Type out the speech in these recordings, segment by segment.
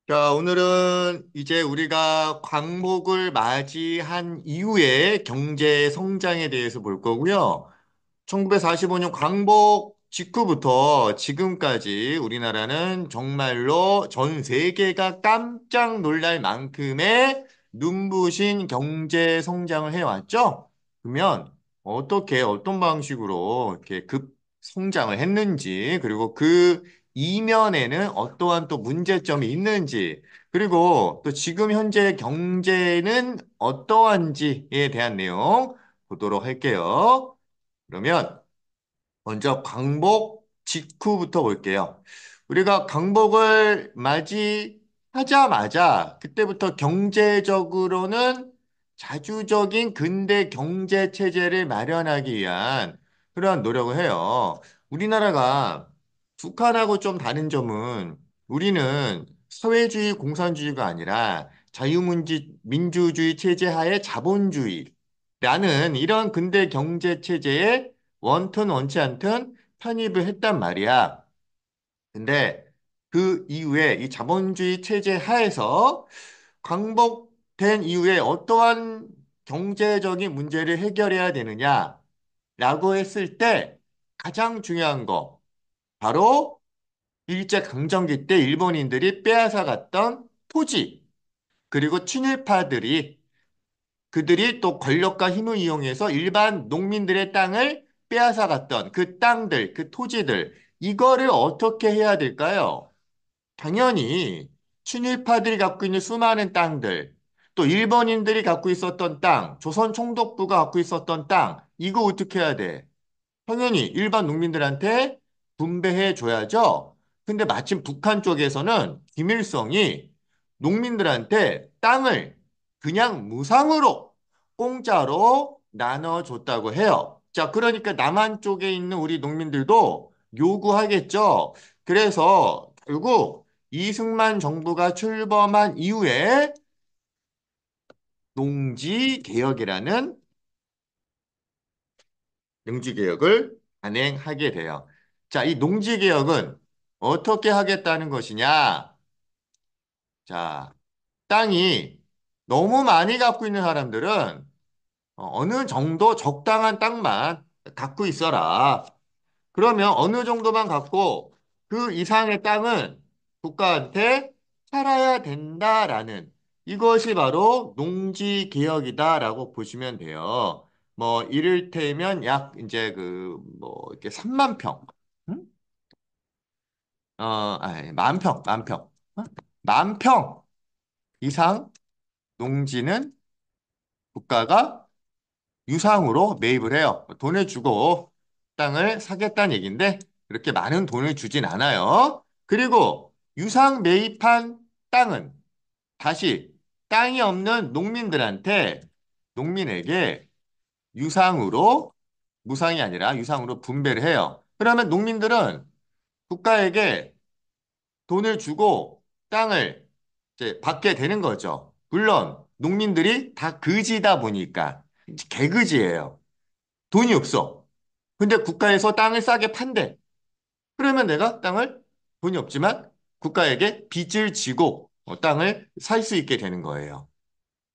자, 오늘은 이제 우리가 광복을 맞이한 이후의 경제 성장에 대해서 볼 거고요. 1945년 광복 직후부터 지금까지 우리나라는 정말로 전 세계가 깜짝 놀랄 만큼의 눈부신 경제 성장을 해왔죠? 그러면 어떻게, 어떤 방식으로 이렇게 급 성장을 했는지, 그리고 그 이면에는 어떠한 또 문제점이 있는지, 그리고 또 지금 현재 경제는 어떠한지에 대한 내용 보도록 할게요. 그러면 먼저 광복 직후부터 볼게요. 우리가 광복을 맞이하자마자 그때부터 경제적으로는 자주적인 근대 경제 체제를 마련하기 위한 그러한 노력을 해요. 우리나라가 북한하고 좀 다른 점은 우리는 사회주의 공산주의가 아니라 자유민주주의 체제 하에 자본주의라는 이런 근대 경제 체제에 원튼 원치 않든 편입을 했단 말이야. 근데 그 이후에 이 자본주의 체제 하에서 광복된 이후에 어떠한 경제적인 문제를 해결해야 되느냐라고 했을 때 가장 중요한 거 바로 일제강점기 때 일본인들이 빼앗아 갔던 토지 그리고 친일파들이 그들이 또 권력과 힘을 이용해서 일반 농민들의 땅을 빼앗아 갔던 그 땅들, 그 토지들, 이거를 어떻게 해야 될까요? 당연히 친일파들이 갖고 있는 수많은 땅들, 또 일본인들이 갖고 있었던 땅, 조선 총독부가 갖고 있었던 땅, 이거 어떻게 해야 돼? 당연히 일반 농민들한테 분배해 줘야죠. 근데 마침 북한 쪽에서는 김일성이 농민들한테 땅을 그냥 무상으로 공짜로 나눠줬다고 해요. 자, 그러니까 남한 쪽에 있는 우리 농민들도 요구하겠죠. 그래서 결국 이승만 정부가 출범한 이후에 농지개혁이라는 농지개혁을 단행하게 돼요. 자, 이 농지개혁은 어떻게 하겠다는 것이냐? 자, 땅이 너무 많이 갖고 있는 사람들은 어느 정도 적당한 땅만 갖고 있어라. 그러면 어느 정도만 갖고 그 이상의 땅은 국가한테 팔아야 된다라는 이것이 바로 농지개혁이다라고 보시면 돼요. 뭐 이를테면 약 이제 그 뭐 이렇게 3만 평, 응? 아니, 만 평, 어? 만평 이상 농지는 국가가 유상으로 매입을 해요. 돈을 주고 땅을 사겠다는 얘기인데 그렇게 많은 돈을 주진 않아요. 그리고 유상 매입한 땅은 다시 땅이 없는 농민에게 유상으로 무상이 아니라 유상으로 분배를 해요. 그러면 농민들은 국가에게 돈을 주고 땅을 이제 받게 되는 거죠. 물론 농민들이 다 그지다 보니까 개그지예요. 돈이 없어. 근데 국가에서 땅을 싸게 판대. 그러면 내가 땅을 돈이 없지만 국가에게 빚을 지고 땅을 살 수 있게 되는 거예요.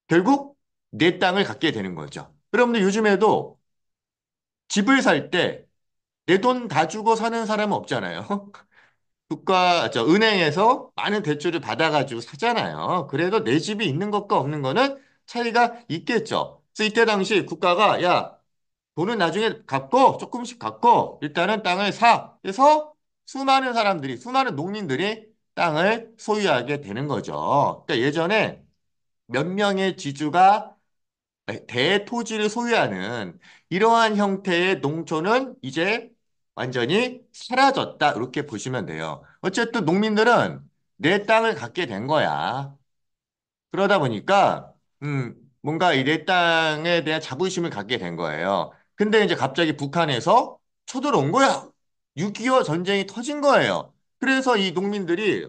결국 내 땅을 갖게 되는 거죠. 여러분들 요즘에도 집을 살 때 내 돈 다 주고 사는 사람은 없잖아요. 은행에서 많은 대출을 받아가지고 사잖아요. 그래도 내 집이 있는 것과 없는 거는 차이가 있겠죠. 그래서 이때 당시 국가가 야, 돈은 나중에 갚고 조금씩 갚고 일단은 땅을 사. 그래서 수많은 농민들이 땅을 소유하게 되는 거죠. 그러니까 예전에 몇 명의 지주가 대토지를 소유하는 이러한 형태의 농촌은 이제 완전히 사라졌다. 이렇게 보시면 돼요. 어쨌든 농민들은 내 땅을 갖게 된 거야. 그러다 보니까 뭔가 이 내 땅에 대한 자부심을 갖게 된 거예요. 근데 이제 갑자기 북한에서 쳐들어온 거야. 6.25 전쟁이 터진 거예요. 그래서 이 농민들이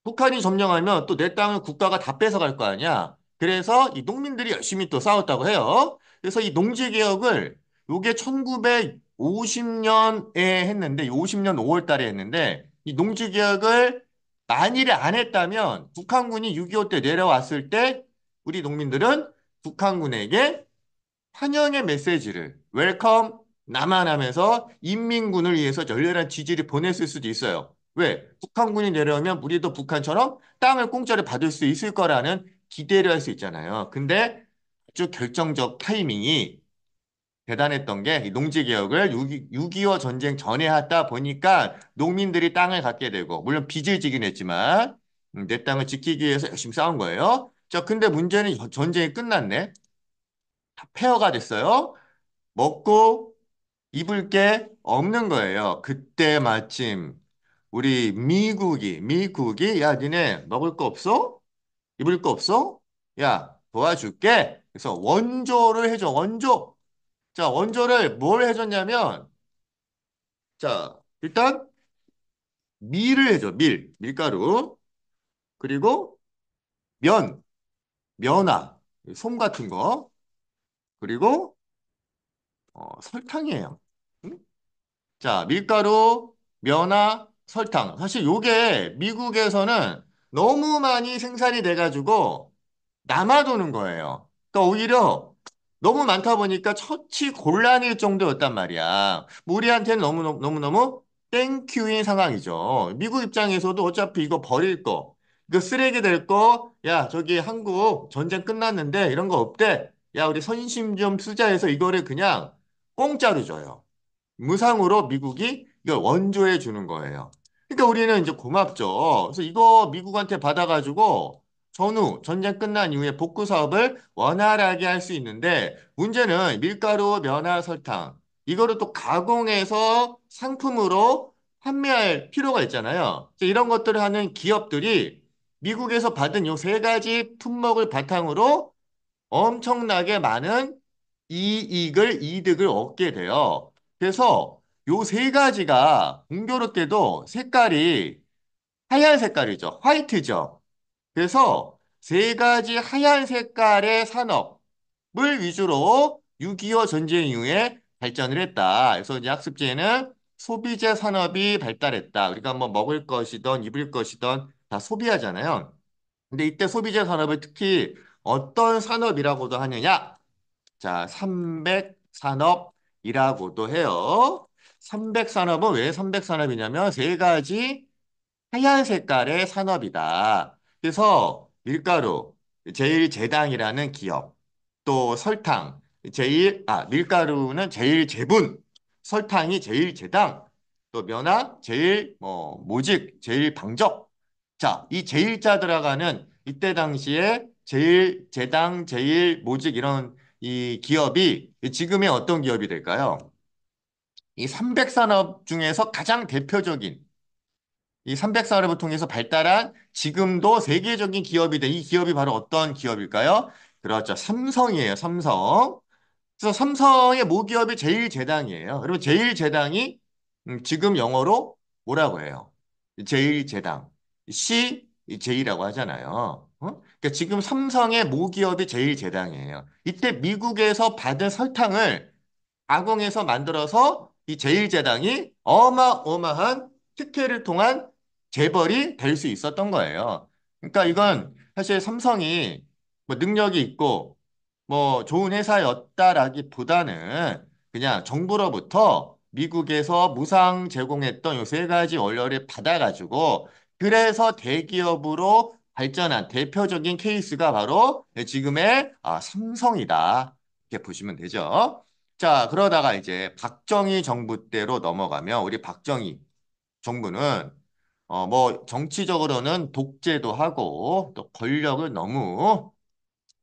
북한이 점령하면 또 내 땅을 국가가 다 뺏어갈 거 아니야. 그래서 이 농민들이 열심히 또 싸웠다고 해요. 그래서 이 농지개혁을 요게 1950년에 했는데 50년 5월 달에 했는데 이 농지개혁을 만일에 안 했다면 북한군이 6.25 때 내려왔을 때 우리 농민들은 북한군에게 환영의 메시지를 웰컴 남한 하면서 인민군을 위해서 열렬한 지지를 보냈을 수도 있어요. 왜? 북한군이 내려오면 우리도 북한처럼 땅을 공짜로 받을 수 있을 거라는 기대를 할 수 있잖아요. 근데 아주 결정적 타이밍이 대단했던 게 이 농지개혁을 6.25 전쟁 전에 하다 보니까 농민들이 땅을 갖게 되고 물론 빚을 지긴 했지만 내 땅을 지키기 위해서 열심히 싸운 거예요. 자, 근데 문제는 전쟁이 끝났네. 다 폐허가 됐어요. 먹고 입을 게 없는 거예요. 그때 마침 우리 미국이 야, 니네 먹을 거 없어? 입을 거 없어? 야, 도와줄게. 그래서 원조를 해줘. 원조. 자, 원조를 뭘 해줬냐면 자, 일단 밀을 해줘. 밀가루. 그리고 면, 면화, 솜 같은 거. 그리고 설탕이에요. 응? 자, 밀가루, 면화, 설탕. 사실 요게 미국에서는 너무 많이 생산이 돼가지고 남아도는 거예요. 그러니까 오히려 너무 많다 보니까 처치 곤란일 정도였단 말이야. 뭐 우리한테는 너무너무 땡큐인 상황이죠. 미국 입장에서도 어차피 이거 버릴 거, 이거 쓰레기 될 거, 야, 저기 한국 전쟁 끝났는데 이런 거 없대. 야, 우리 선심 좀 쓰자 해서 이거를 그냥 공짜로 줘요. 무상으로 미국이 이걸 원조해 주는 거예요. 그러니까 우리는 이제 고맙죠. 그래서 이거 미국한테 받아가지고 전후 전쟁 끝난 이후에 복구 사업을 원활하게 할 수 있는데 문제는 밀가루, 면화, 설탕 이거를 또 가공해서 상품으로 판매할 필요가 있잖아요. 그래서 이런 것들을 하는 기업들이 미국에서 받은 요 세 가지 품목을 바탕으로 엄청나게 많은 이득을 얻게 돼요. 그래서 요 세 가지가 공교롭게도 색깔이 하얀 색깔이죠. 화이트죠. 그래서 세 가지 하얀 색깔의 산업을 위주로 6.25 전쟁 이후에 발전을 했다. 그래서 이제 학습지에는 소비재 산업이 발달했다. 우리가 뭐 먹을 것이든 입을 것이든 다 소비하잖아요. 근데 이때 소비재 산업을 특히 어떤 산업이라고도 하느냐? 자, 300산업이라고도 해요. 300산업은 왜 300산업이냐면 세 가지 하얀 색깔의 산업이다. 그래서 밀가루, 제일제당이라는 기업, 또 설탕, 밀가루는 제일제분, 설탕이 제일제당, 또 면화, 모직, 제일방적. 자, 이 제일자 들어가는 이때 당시에 제일제당, 제일모직 이런 이 기업이 지금의 어떤 기업이 될까요? 이 300산업 중에서 가장 대표적인 이 300산업을 통해서 발달한 지금도 세계적인 기업이 된 이 기업이 바로 어떤 기업일까요? 그렇죠. 삼성이에요. 삼성. 그래서 삼성의 모기업이 제일제당이에요. 그리고 제일제당이 지금 영어로 뭐라고 해요? 제일제당. CJ라고 하잖아요. 그러니까 지금 삼성의 모기업이 제일제당이에요. 이때 미국에서 받은 설탕을 가공해서 만들어서 이 제일제당이 어마어마한 특혜를 통한 재벌이 될 수 있었던 거예요. 그러니까 이건 사실 삼성이 뭐 능력이 있고 뭐 좋은 회사였다라기보다는 그냥 정부로부터 미국에서 무상 제공했던 요 세 가지 원료를 받아가지고 그래서 대기업으로 발전한 대표적인 케이스가 바로 지금의 삼성이다. 이렇게 보시면 되죠. 자, 그러다가 이제 박정희 정부 때로 넘어가면 우리 박정희 정부는 뭐 정치적으로는 독재도 하고 또 권력을 너무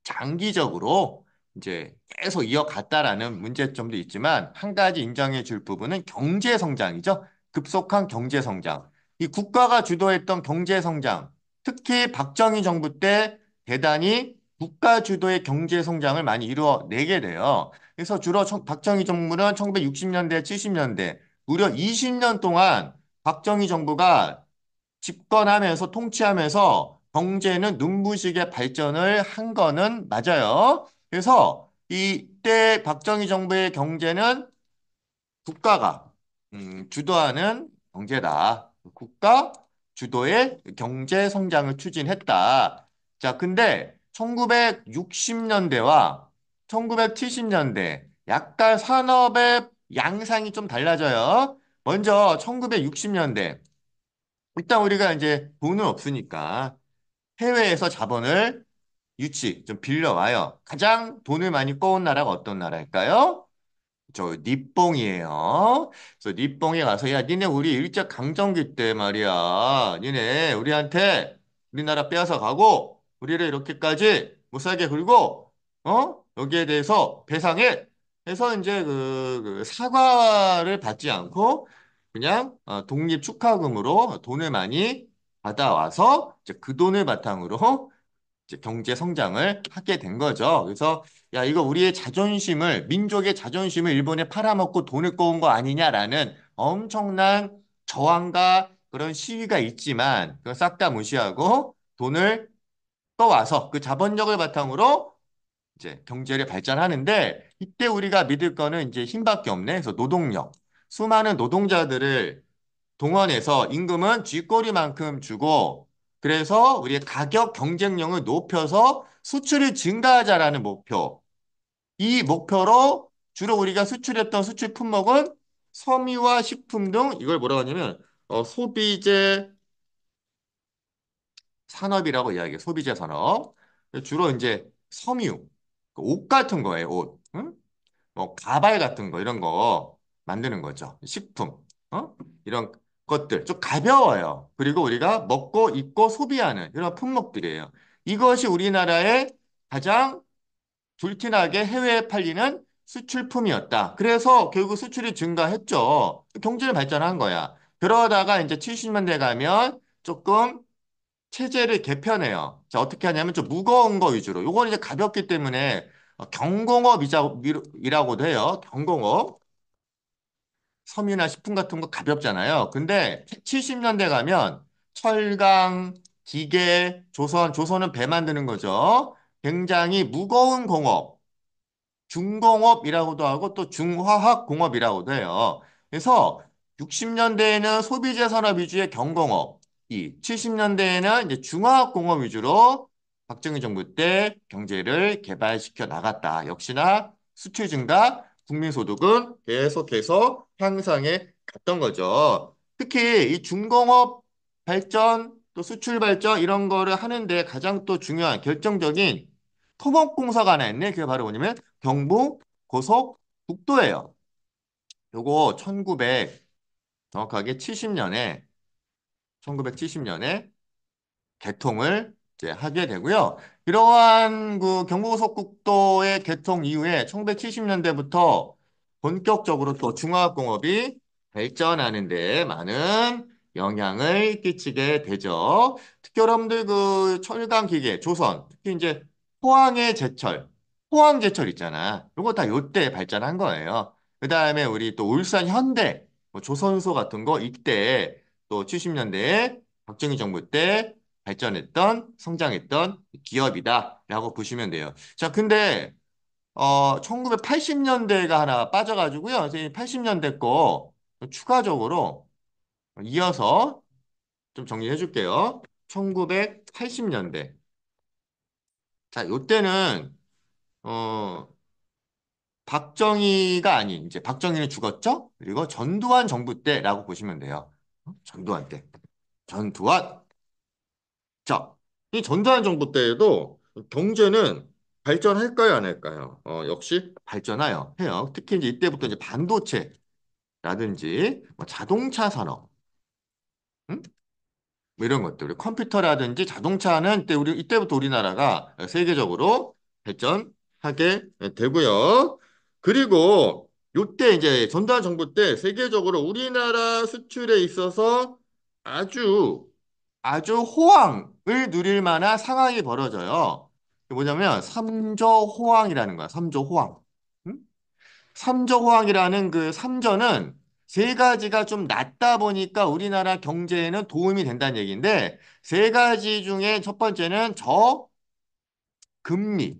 장기적으로 이제 계속 이어갔다라는 문제점도 있지만 한 가지 인정해 줄 부분은 경제 성장이죠. 급속한 경제 성장. 이 국가가 주도했던 경제 성장, 특히 박정희 정부 때 대단히 국가 주도의 경제 성장을 많이 이루어내게 돼요. 그래서 주로 박정희 정부는 1960년대, 70년대 무려 20년 동안 박정희 정부가 집권하면서 통치하면서 경제는 눈부시게 발전을 한 거는 맞아요. 그래서 이때 박정희 정부의 경제는 국가가 주도하는 경제다. 국가 주도의 경제 성장을 추진했다. 자, 근데 1960년대와 1970년대 약간 산업의 양상이 좀 달라져요. 먼저 1960년대. 일단 우리가 이제 돈은 없으니까 해외에서 자본을 좀 빌려와요. 가장 돈을 많이 꺼온 나라가 어떤 나라일까요? 저 니뽕이에요. 그래서 니뽕에 가서 야 니네 우리 일제 강점기 때 말이야. 니네 우리한테 우리나라 빼앗아 가고 우리를 이렇게까지 못 살게 굴고 여기에 대해서 배상해. 해서 이제 그 사과를 받지 않고 그냥 독립 축하금으로 돈을 많이 받아와서 이제 그 돈을 바탕으로 이제 경제 성장을 하게 된 거죠. 그래서 야, 이거 우리의 자존심을, 민족의 자존심을 일본에 팔아먹고 돈을 꼬은 거 아니냐라는 엄청난 저항과 그런 시위가 있지만 그걸 싹 다 무시하고 돈을 떠와서 그 자본력을 바탕으로 이제 경제를 발전하는데 이때 우리가 믿을 거는 이제 힘밖에 없네. 그래서 노동력. 수많은 노동자들을 동원해서 임금은 쥐꼬리만큼 주고 그래서 우리의 가격 경쟁력을 높여서 수출을 증가하자라는 목표. 이 목표로 주로 우리가 수출했던 수출 품목은 섬유와 식품 등 이걸 뭐라고 하냐면 소비재 산업이라고 이야기해요. 소비재 산업. 주로 이제 섬유, 그옷 같은 거예요. 옷. 응? 뭐 가발 같은 거 이런 거 만드는 거죠. 식품, 이런 것들 좀 가벼워요. 그리고 우리가 먹고 입고 소비하는 이런 품목들이에요. 이것이 우리나라의 가장 불티나게 해외에 팔리는 수출품이었다. 그래서 결국 수출이 증가했죠. 경제를 발전한 거야. 그러다가 이제 70년대 가면 조금 체제를 개편해요. 자, 어떻게 하냐면 좀 무거운 거 위주로. 요건 이제 가볍기 때문에 경공업이라고도 해요. 경공업. 섬유나 식품 같은 거 가볍잖아요. 근데 70년대 가면 철강, 기계, 조선은 배 만드는 거죠. 굉장히 무거운 공업. 중공업이라고도 하고 또 중화학공업이라고도 해요. 그래서 60년대에는 소비재 산업 위주의 경공업, 이 70년대에는 이제 중화학공업 위주로 박정희 정부 때 경제를 개발시켜 나갔다. 역시나 수출 증가, 국민소득은 계속해서 향상해 갔던 거죠. 특히 이 중공업 발전, 또 수출 발전 이런 거를 하는데 가장 또 중요한 결정적인 토목공사가 하나 있네. 그게 바로 뭐냐면 경부고속국도예요. 요거 1900 정확하게 70년에 1970년에 개통을 이제 하게 되고요. 이러한 그 경부고속국도의 개통 이후에 1970년대부터 본격적으로 또 중화학공업이 발전하는데 많은 영향을 끼치게 되죠. 특히 여러분들 그 철강 기계, 조선, 특히 이제 포항의 제철, 포항 제철 있잖아. 이거 다 요때 발전한 거예요. 그다음에 우리 또 울산 현대, 뭐 조선소 같은 거 이때 또 70년대에 박정희 정부 때 발전했던 성장했던 기업이다라고 보시면 돼요. 자, 근데 1980년대가 하나 빠져가지고요. 선생님 80년대 거 추가적으로 이어서 좀 정리해 줄게요. 1980년대. 자, 요때는 어 박정희가 아닌 이제 박정희는 죽었죠? 그리고 전두환 정부 때라고 보시면 돼요. 전두환 때. 전두환. 자, 이 전두환 정부 때에도 경제는 발전할까요, 안 할까요? 역시 발전해요. 해요. 특히 이제 이때부터 이제 반도체라든지 뭐 자동차 산업, 응? 뭐 이런 것들, 우리 컴퓨터라든지 자동차는 이때부터 우리나라가 세계적으로 발전하게 되고요. 그리고 요때 이제 전두환 정부 때 세계적으로 우리나라 수출에 있어서 아주 아주 호황을 누릴 만한 상황이 벌어져요. 뭐냐면 삼조 호황이라는 거야. 삼조 호황. 응? 삼조 호황이라는 그 삼조는 세 가지가 좀 낮다 보니까 우리나라 경제에는 도움이 된다는 얘기인데 세 가지 중에 첫 번째는 저금리.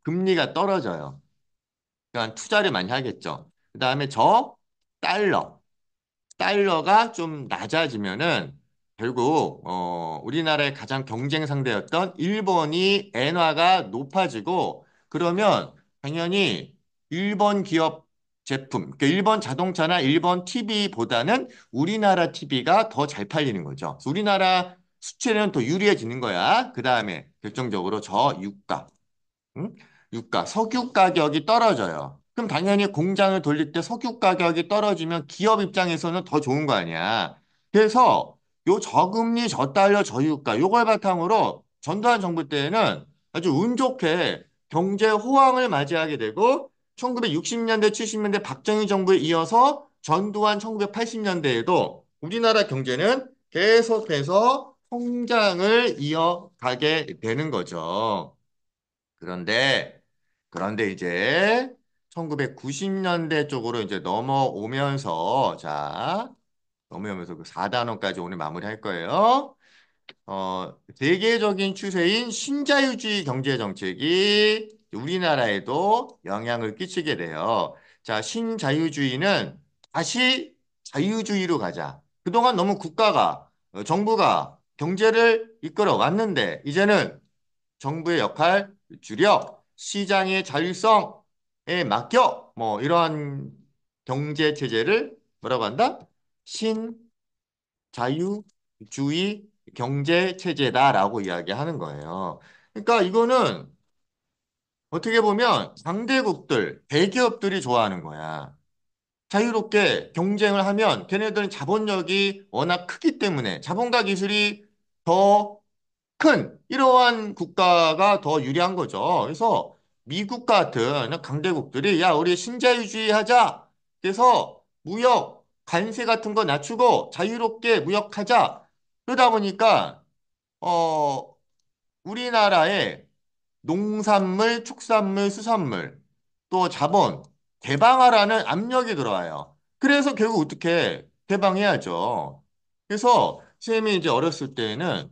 금리가 떨어져요. 그러니까 투자를 많이 하겠죠. 그다음에 저 달러. 달러가 좀 낮아지면은 결국 우리나라의 가장 경쟁 상대였던 일본이 엔화가 높아지고 그러면 당연히 일본 기업 제품, 그러니까 일본 자동차나 일본 TV보다는 우리나라 TV가 더 잘 팔리는 거죠. 그래서 우리나라 수출에는 더 유리해지는 거야. 그 다음에 결정적으로 저유가. 응? 유가, 석유 가격이 떨어져요. 그럼 당연히 공장을 돌릴 때 석유 가격이 떨어지면 기업 입장에서는 더 좋은 거 아니야. 그래서 요 저금리, 저달러, 저유가 요걸 바탕으로 전두환 정부 때에는 아주 운 좋게 경제 호황을 맞이하게 되고 1960년대, 70년대 박정희 정부에 이어서 전두환 1980년대에도 우리나라 경제는 계속해서 성장을 이어가게 되는 거죠. 그런데, 그런데 이제 1990년대 쪽으로 이제 넘어오면서, 자, 넘어오면서 그 4단원까지 오늘 마무리할 거예요. 세계적인 추세인 신자유주의 경제 정책이 우리나라에도 영향을 끼치게 돼요. 자, 신자유주의는 다시 자유주의로 가자. 그동안 너무 국가가, 정부가 경제를 이끌어 왔는데, 이제는 정부의 역할 줄여 시장의 자율성에 맡겨 뭐 이러한 경제 체제를 뭐라고 한다? 신자유주의 경제 체제다라고 이야기하는 거예요. 그러니까 이거는 어떻게 보면 상대국들, 대기업들이 좋아하는 거야. 자유롭게 경쟁을 하면 걔네들은 자본력이 워낙 크기 때문에 자본과 기술이 더 큰 이러한 국가가 더 유리한 거죠. 그래서 미국 같은 강대국들이 야, 우리 신자유주의 하자. 그래서 무역, 관세 같은 거 낮추고 자유롭게 무역하자. 그러다 보니까 어, 우리나라의 농산물, 축산물, 수산물, 또 자본 개방하라는 압력이 들어와요. 그래서 결국 어떻게 개방해야죠. 그래서 쌤이 이제 어렸을 때는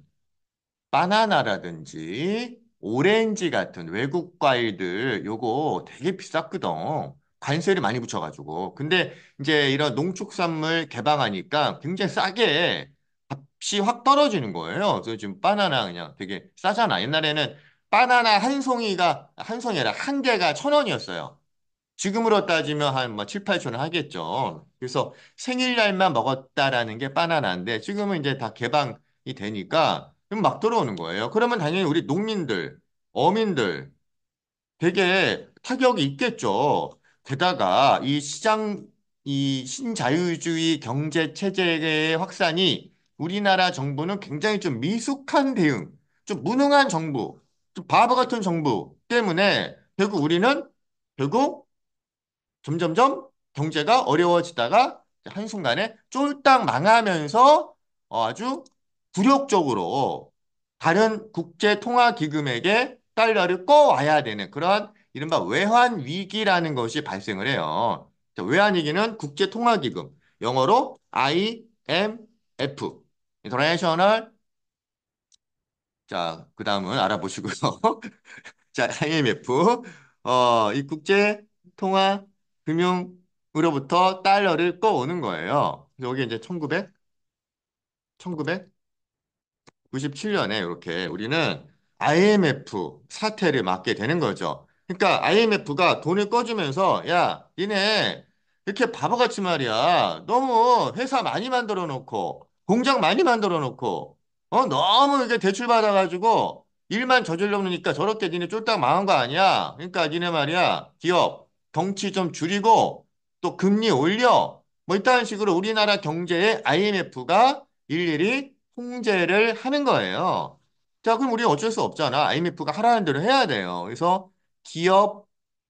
바나나라든지 오렌지 같은 외국 과일들 요거 되게 비쌌거든. 관세를 많이 붙여가지고. 근데 이제 이런 농축산물 개방하니까 굉장히 싸게 값이 확 떨어지는 거예요. 그래서 지금 바나나 그냥 되게 싸잖아. 옛날에는 바나나 한 송이가 한 송이 아니라 한 개가 1,000원이었어요. 지금으로 따지면 한 뭐 7, 8천 원 하겠죠. 그래서 생일날만 먹었다라는 게 바나나인데 지금은 이제 다 개방이 되니까 그럼 막 들어오는 거예요. 그러면 당연히 우리 농민들, 어민들 되게 타격이 있겠죠. 게다가 이 시장, 이 신자유주의 경제 체제의 확산이 우리나라 정부는 굉장히 좀 미숙한 대응, 좀 무능한 정부, 좀 바보 같은 정부 때문에 결국 우리는 결국 점점점 경제가 어려워지다가 한순간에 쫄딱 망하면서 아주 굴욕적으로 다른 국제통화기금에게 달러를 꺼와야 되는 그런 이른바 외환 위기라는 것이 발생을 해요. 자, 외환 위기는 국제통화기금, 영어로 IMF, International. 자, 그 다음은 알아보시고요. 자, IMF, 이 국제 통화 금융으로부터 달러를 꺼오는 거예요. 여기 이제 97년에 이렇게 우리는 IMF 사태를 맞게 되는 거죠. 그러니까 IMF가 돈을 꺼주면서 야, 니네 이렇게 바보같이 말이야. 너무 회사 많이 만들어 놓고 공장 많이 만들어 놓고 너무 이게 대출 받아가지고 일만 저질러 놓으니까 저렇게 니네 쫄딱 망한 거 아니야. 그러니까 니네 말이야. 기업 덩치 좀 줄이고 또 금리 올려. 뭐 이딴 식으로 우리나라 경제에 IMF가 일일이 통제를 하는 거예요. 자, 그럼 우리는 어쩔 수 없잖아. IMF가 하라는 대로 해야 돼요. 그래서 기업,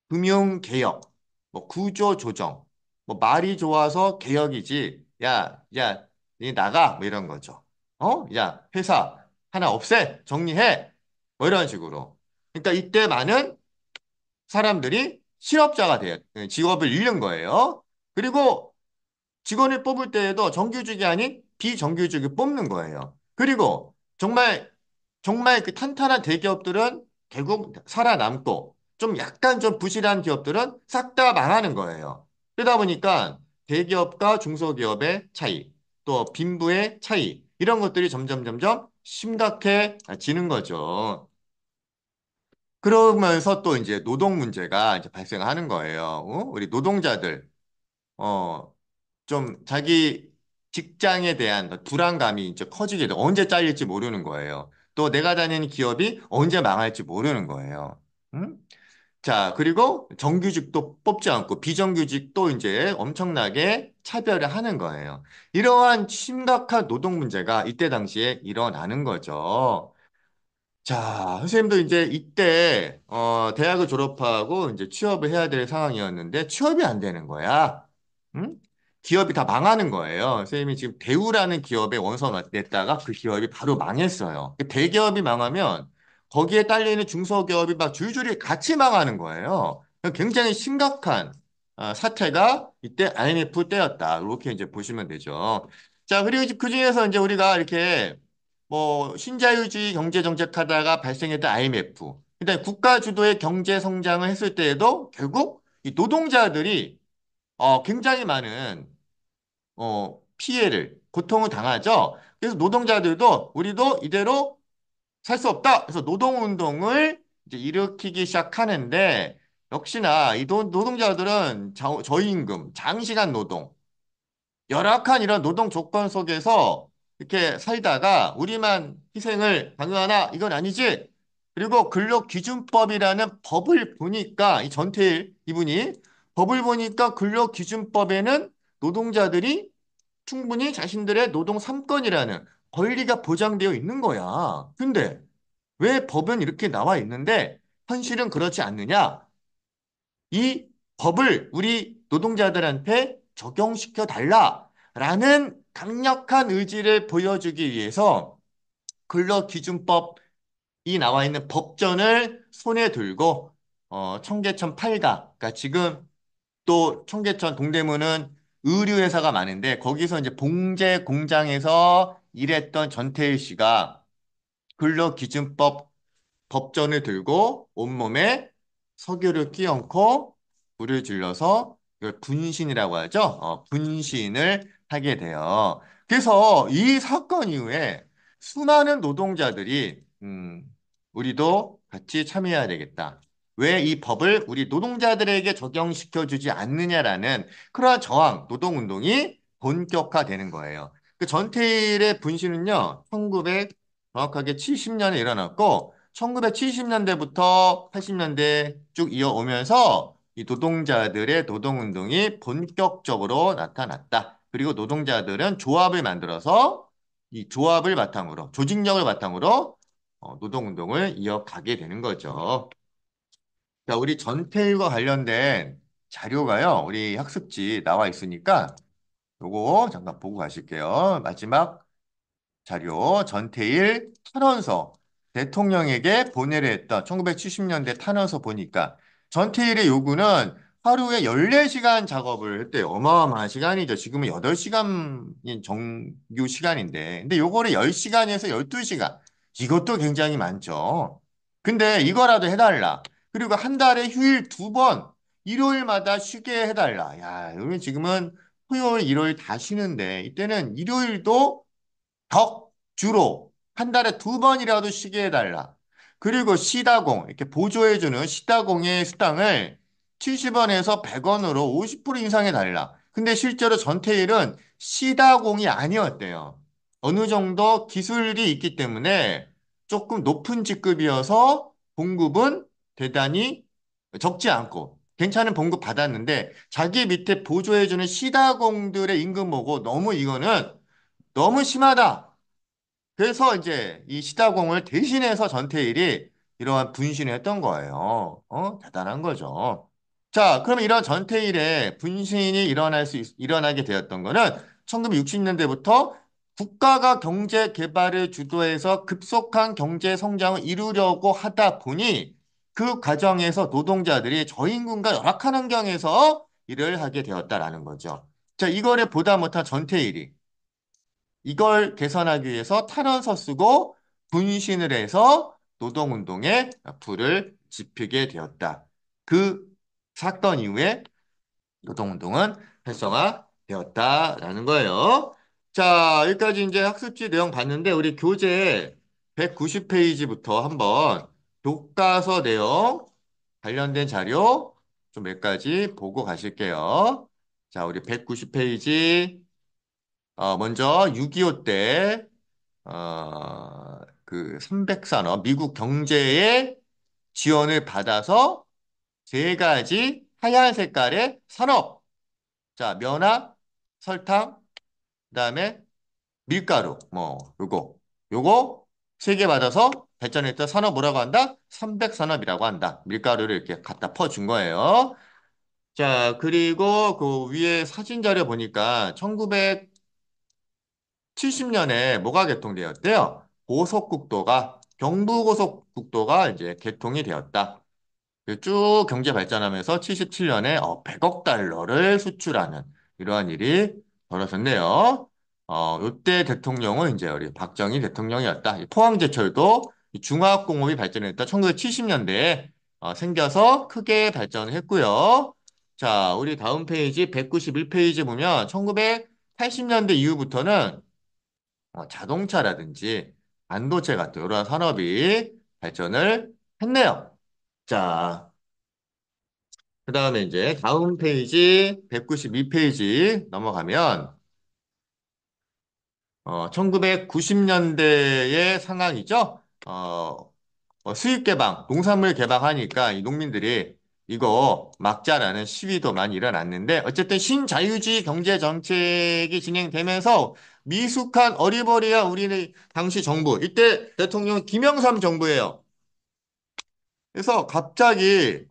금융 개혁, 뭐 구조 조정, 뭐 말이 좋아서 개혁이지. 야, 야, 니 나가 뭐 이런 거죠. 야, 회사 하나 없애, 정리해. 뭐 이런 식으로. 그러니까 이때 많은 사람들이 실업자가 돼요. 직업을 잃는 거예요. 그리고 직원을 뽑을 때에도 정규직이 아닌 비정규직을 뽑는 거예요. 그리고 정말 그 탄탄한 대기업들은 결국 살아남고 좀 약간 좀 부실한 기업들은 싹 다 망하는 거예요. 그러다 보니까 대기업과 중소기업의 차이, 또 빈부의 차이 이런 것들이 점점 점점 심각해지는 거죠. 그러면서 또 이제 노동 문제가 이제 발생하는 거예요. 우리 노동자들, 어, 좀 자기 직장에 대한 불안감이 이제 커지게 돼. 언제 잘릴지 모르는 거예요. 또 내가 다니는 기업이 언제 망할지 모르는 거예요. 음? 자, 그리고 정규직도 뽑지 않고 비정규직도 이제 엄청나게 차별을 하는 거예요. 이러한 심각한 노동 문제가 이때 당시에 일어나는 거죠. 자, 선생님도 이제 이때 대학을 졸업하고 이제 취업을 해야 될 상황이었는데 취업이 안 되는 거야. 응? 기업이 다 망하는 거예요. 선생님이 지금 대우라는 기업에 원서 냈다가 그 기업이 바로 망했어요. 그 대기업이 망하면 거기에 딸리는 중소기업이 막 줄줄이 같이 망하는 거예요. 굉장히 심각한 사태가 이때 IMF 때였다. 이렇게 이제 보시면 되죠. 자, 그리고 그 중에서 이제 우리가 이렇게 뭐 신자유주의 경제 정책하다가 발생했던 IMF, 그다음에 국가 주도의 경제 성장을 했을 때에도 결국 이 노동자들이 굉장히 많은 피해를 고통을 당하죠. 그래서 노동자들도 우리도 이대로 살 수 없다. 그래서 노동운동을 이제 일으키기 시작하는데 역시나 이 노동자들은 저임금, 장시간 노동 열악한 이런 노동 조건 속에서 이렇게 살다가 우리만 희생을 강요하나? 이건 아니지. 그리고 근로기준법이라는 법을 보니까 이 전태일 이분이 법을 보니까 근로기준법에는 노동자들이 충분히 자신들의 노동 3권이라는 권리가 보장되어 있는 거야. 근데 왜 법은 이렇게 나와 있는데 현실은 그렇지 않느냐? 이 법을 우리 노동자들한테 적용시켜 달라라는 강력한 의지를 보여주기 위해서 근로기준법이 나와 있는 법전을 손에 들고 청계천 팔가, 그러니까 지금 또 청계천 동대문은 의류회사가 많은데 거기서 이제 봉제 공장에서 일했던 전태일 씨가 근로기준법 법전을 들고 온몸에 석유를 끼얹고 불을 질러서 이걸 분신이라고 하죠. 분신을 하게 돼요. 그래서 이 사건 이후에 수많은 노동자들이 우리도 같이 참여해야 되겠다. 왜 이 법을 우리 노동자들에게 적용시켜 주지 않느냐라는 그러한 저항, 노동운동이 본격화되는 거예요. 그 전태일의 분신은요, 1900 정확하게 70년에 일어났고 1970년대부터 80년대 쭉 이어오면서 이 노동자들의 노동운동이 본격적으로 나타났다. 그리고 노동자들은 조합을 만들어서 이 조합을 바탕으로, 조직력을 바탕으로 노동운동을 이어가게 되는 거죠. 자, 우리 전태일과 관련된 자료가요, 우리 학습지 나와 있으니까 요거 잠깐 보고 가실게요. 마지막 자료, 전태일 탄원서, 대통령에게 보내려 했던 1970년대 탄원서 보니까 전태일의 요구는 하루에 14시간 작업을 했대요. 어마어마한 시간이죠. 지금은 8시간인 정규 시간인데. 근데 요거를 10시간에서 12시간. 이것도 굉장히 많죠. 근데 이거라도 해달라. 그리고 한 달에 휴일 2번, 일요일마다 쉬게 해달라. 야, 여기 지금은 토요일, 일요일 다 쉬는데, 이때는 일요일도 주로 한 달에 2번이라도 쉬게 해달라. 그리고 시다공, 이렇게 보조해주는 시다공의 수당을 70원에서 100원으로 50% 인상해 달라. 근데 실제로 전태일은 시다공이 아니었대요. 어느 정도 기술이 있기 때문에 조금 높은 직급이어서 봉급은 대단히 적지 않고 괜찮은 봉급 받았는데 자기 밑에 보조해주는 시다공들의 임금 보고 너무 이거는 너무 심하다. 그래서 이제 이 시다공을 대신해서 전태일이 이러한 분신을 했던 거예요. 대단한 거죠. 자, 그럼 이런 전태일의 분신이 일어나게 되었던 거는 1960년대부터 국가가 경제 개발을 주도해서 급속한 경제 성장을 이루려고 하다 보니 그 과정에서 노동자들이 저임금과 열악한 환경에서 일을 하게 되었다라는 거죠. 자, 이거를 보다 못한 전태일이 이걸 개선하기 위해서 탄원서 쓰고 분신을 해서 노동운동에 불을 지피게 되었다. 그 사건 이후에 노동운동은 활성화되었다라는 거예요. 자, 여기까지 이제 학습지 내용 봤는데, 우리 교재 190페이지부터 한번 교과서 내용 관련된 자료 좀 몇 가지 보고 가실게요. 자, 우리 190페이지, 먼저 6.25 때, 그 300산업, 미국 경제의 지원을 받아서 세 가지 하얀 색깔의 산업. 자, 면화, 설탕, 그다음에 밀가루, 뭐, 요거 세 개 받아서 발전했던 산업 뭐라고 한다? 300산업이라고 한다. 밀가루를 이렇게 갖다 퍼준 거예요. 자, 그리고 그 위에 사진 자료 보니까 1970년에 뭐가 개통되었대요? 고속국도가, 경부고속국도가 이제 개통이 되었다. 쭉 경제 발전하면서 77년에 100억 달러를 수출하는 이러한 일이 벌어졌네요. 요때 대통령은 이제 우리 박정희 대통령이었다. 이 포항제철도 이 중화학공업이 발전했다. 1970년대에 생겨서 크게 발전을 했고요. 자, 우리 다음 페이지 191페이지 보면 1980년대 이후부터는 자동차라든지 반도체 같은 이러한 산업이 발전을 했네요. 자, 그 다음에 이제 다음 페이지 192페이지 넘어가면 1990년대의 상황이죠. 수입 개방, 농산물 개방하니까 이 농민들이 이거 막자라는 시위도 많이 일어났는데 어쨌든 신자유주의 경제 정책이 진행되면서 미숙한 어리버리한 우리는 당시 정부, 이때 대통령 김영삼 정부예요. 그래서 갑자기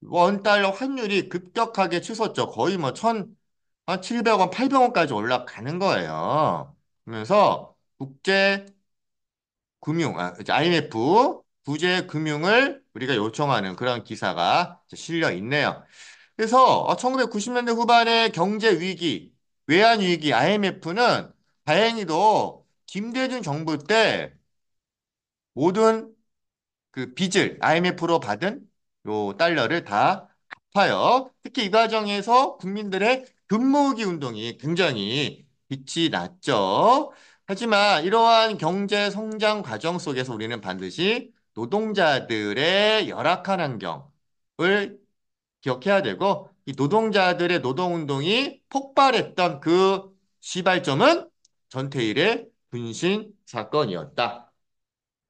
원달러 환율이 급격하게 치솟죠. 거의 뭐 700원, 800원까지 올라가는 거예요. 그러면서 이제 IMF 구제 금융을 우리가 요청하는 그런 기사가 실려 있네요. 그래서 1990년대 후반의 경제 위기, 외환 위기 IMF는 다행히도 김대중 정부 때 모든 그 빚을 IMF로 받은 요 달러를 다 갚아요. 특히 이 과정에서 국민들의 금모으기 운동이 굉장히 빛이 났죠. 하지만 이러한 경제 성장 과정 속에서 우리는 반드시 노동자들의 열악한 환경을 기억해야 되고 이 노동자들의 노동운동이 폭발했던 그 시발점은 전태일의 분신 사건이었다.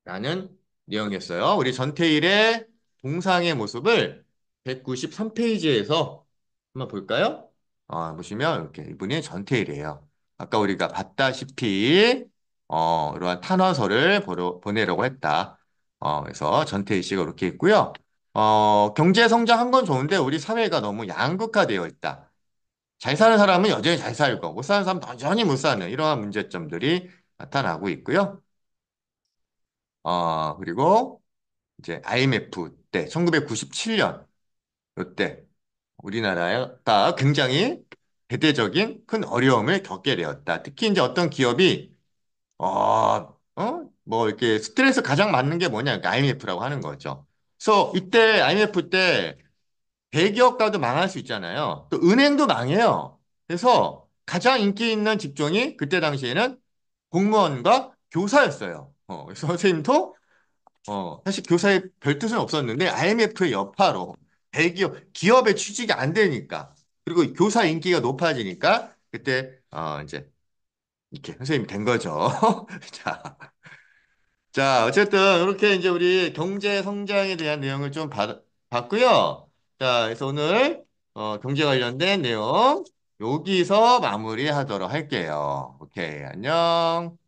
라는 내용이었어요. 우리 전태일의 동상의 모습을 193페이지에서 한번 볼까요? 보시면 이렇게 이분이 전태일이에요. 아까 우리가 봤다시피 이러한 탄원서를 보내려고 했다. 그래서 전태일 씨가 이렇게 있고요. 경제 성장한 건 좋은데 우리 사회가 너무 양극화되어 있다. 잘 사는 사람은 여전히 잘 살고 못 사는 사람은 여전히 못 사는 이러한 문제점들이 나타나고 있고요. 그리고 이제 IMF 때 1997년 이때 우리나라가 굉장히 대대적인 큰 어려움을 겪게 되었다. 특히 이제 어떤 기업이 뭐 이렇게 스트레스 가장 많은 게 뭐냐? 그러니까 IMF라고 하는 거죠. 그래서 이때 IMF 때 대기업가도 망할 수 있잖아요. 또 은행도 망해요. 그래서 가장 인기 있는 직종이 그때 당시에는 공무원과 교사였어요. 그래서 선생님도 사실 교사의 별 뜻은 없었는데 IMF의 여파로 대기업, 기업의 취직이 안 되니까 그리고 교사 인기가 높아지니까 그때 이제 이렇게 선생님이 된 거죠. 자, 자, 어쨌든 이렇게 이제 우리 경제 성장에 대한 내용을 좀 봤고요. 자, 그래서 오늘 경제 관련된 내용 여기서 마무리하도록 할게요. 오케이, 안녕.